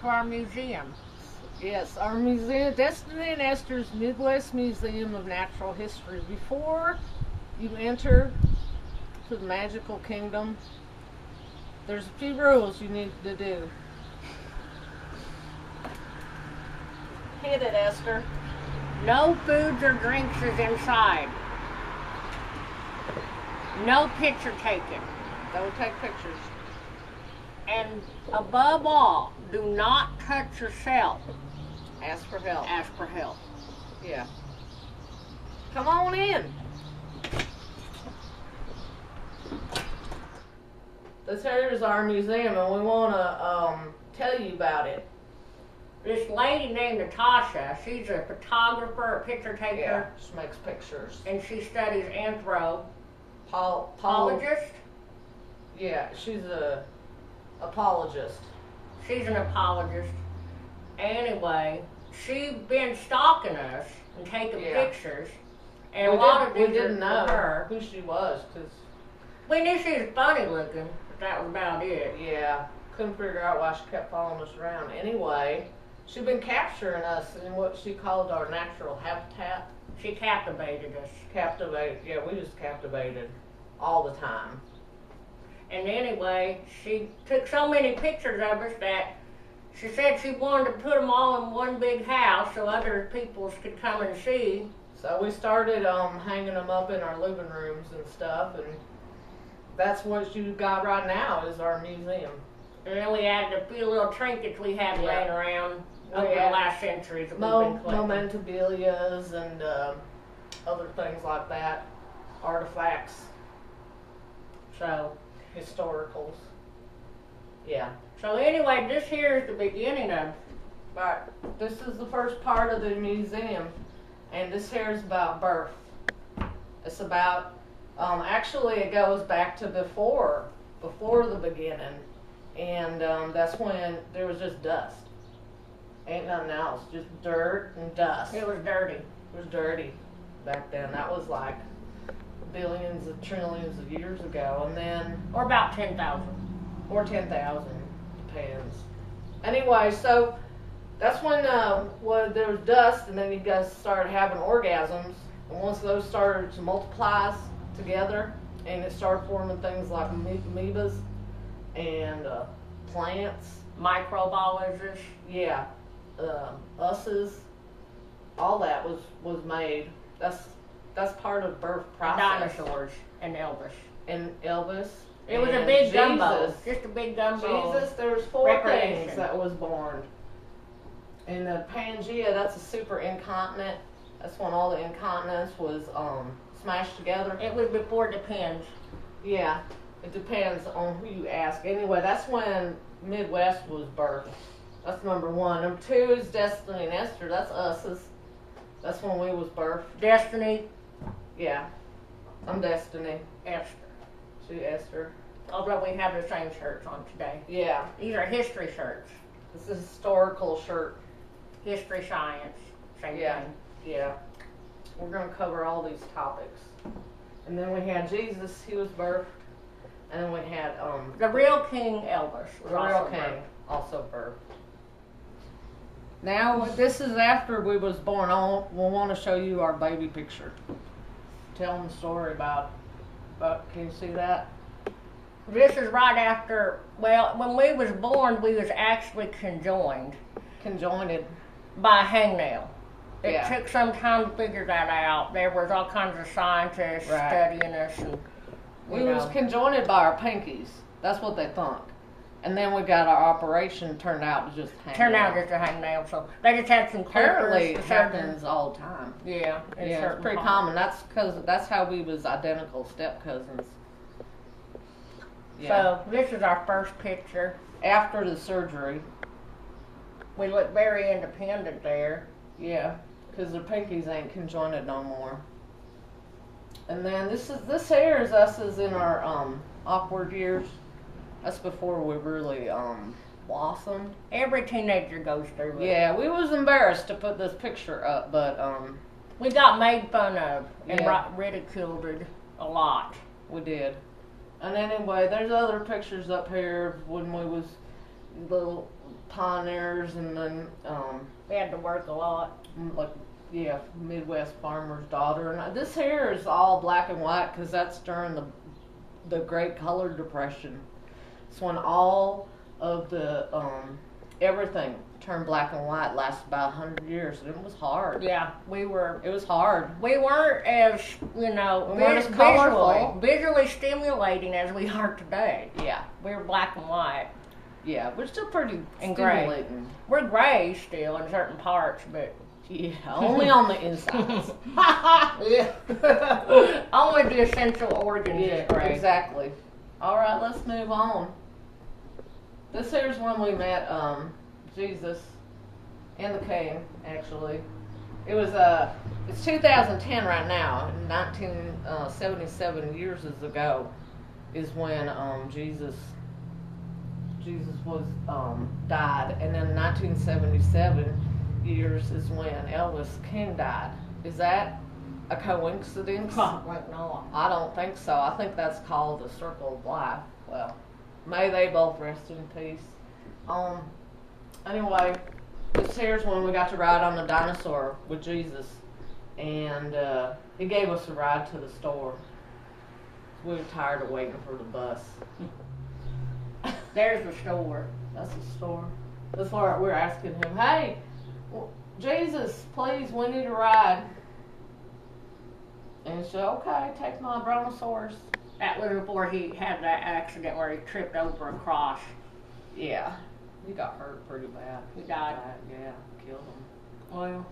to our museum. Yes, our museum, Destiny and Esther's Midwest Museum of Natural History. Before you enter to the magical kingdom, there's a few rules you need to do. Hit it, Esther. No foods or drinks is inside. No picture taken. Don't take pictures. And above all, do not touch yourself. Ask for help. Ask for help. Yeah. Come on in. This here is our museum, and we want to tell you about it. This lady named Natasha, she's a photographer, a picture taker. Yeah, she makes pictures. And she studies anthropologist. Yeah, she's a apologist. She's an apologist. Anyway, she's been stalking us and taking pictures. And we didn't know her. who she was, because we knew she was funny looking, but that was about it. Yeah, couldn't figure out why she kept following us around. Anyway, she'd been capturing us in what she called our natural habitat. She captivated us. Yeah, we just captivated all the time. And anyway, she took so many pictures of us that she said she wanted to put them all in one big house so other people could come and see. So we started hanging them up in our living rooms and stuff, and that's what you got right now is our museum. And then we added a few little trinkets we had laying around over the last centuries that we've been collecting. Memorabilias and other things like that, artifacts. So historicals. Yeah. So anyway, this here is the beginning of. Right. This is the first part of the museum, and this here is about birth. It's about, actually it goes back to before the beginning, and that's when there was just dust. Ain't nothing else, just dirt and dust. It was dirty. It was dirty back then. That was like billions of trillions of years ago, and then or about 10,000 or 10,000, depends. Anyway, so that's when there was dust, and then you guys started having orgasms, and once those started to multiply together, and it started forming things like amoebas and plants, microbiologists. Yeah, us's, all that was made. That's part of birth process. Dinosaurs and Elvis. It was a big gumbo. Just a big gumbo. Jesus, there was 4 things that was born. And the Pangea, that's a super incontinent. That's when all the incontinence was smashed together. It was before Depends. Yeah, it depends on who you ask. Anyway, that's when Midwest was birthed. That's number 1. Number 2 is Destiny and Esther. That's us's. That's when we was birthed. Destiny. Yeah. I'm Destiny. Esther. She Esther. Although we have the same shirts on today. Yeah. These are history shirts. This is a historical shirt. History, science, same thing. Yeah. We're going to cover all these topics. And then we had Jesus, he was birthed. And then we had the real King Elvis was also birthed. Now this is after we was born. We'll want to show you our baby picture. Tell them the story about can you see that? This is right after, well, when we was born, we was actually conjoined. Conjoined. By a hangnail. It took some time to figure that out. There was all kinds of scientists studying us. And we was conjoined by our pinkies. That's what they thought. And then we got our operation turned out to just hang just a hangnail. So they just had some clippers. Apparently it happens all the time. Yeah. It's pretty common. That's because that's how we was identical step cousins. Yeah. So this is our first picture. After the surgery. We look very independent there. Yeah, because their pinkies ain't conjoined no more. And then this here is us as in our awkward years. That's before we really blossomed. Every teenager goes through it. Yeah, we was embarrassed to put this picture up, but we got made fun of and ridiculed a lot. We did. And anyway, there's other pictures up here when we was little pioneers, and then We had to work a lot. like, yeah, Midwest farmer's daughter. And this here is all black and white because that's during the Great Color Depression. It's when all of the everything turned black and white. Lasted about 100 years, and it was hard. Yeah, It was hard. we weren't as, you know, We weren't as colorful. visually stimulating as we are today. Yeah, We were black and white. yeah, we're still pretty And gray. stimulating. We're gray still in certain parts, but Yeah, only on the insides. yeah, only the essential organs Yeah, is gray. exactly. All right, let's move on. This here's when we met Jesus and the King. Actually, it was it's 2010 right now. 1977 years ago is when Jesus was died, and then 1977 years is when Elvis King died. Is that a coincidence? Probably not. I don't think so. I think that's called the circle of life. Well, may they both rest in peace. Anyway, this here's when we got to ride on the dinosaur with Jesus, and he gave us a ride to the store. We were tired of waiting for the bus. There's the store. That's the store. That's why we're asking him, hey, Jesus, please, we need a ride. And he said, okay, take my brontosaurus. That was before he had that accident where he tripped over a cross. Yeah, he got hurt pretty bad. He died. Yeah, killed him. Well,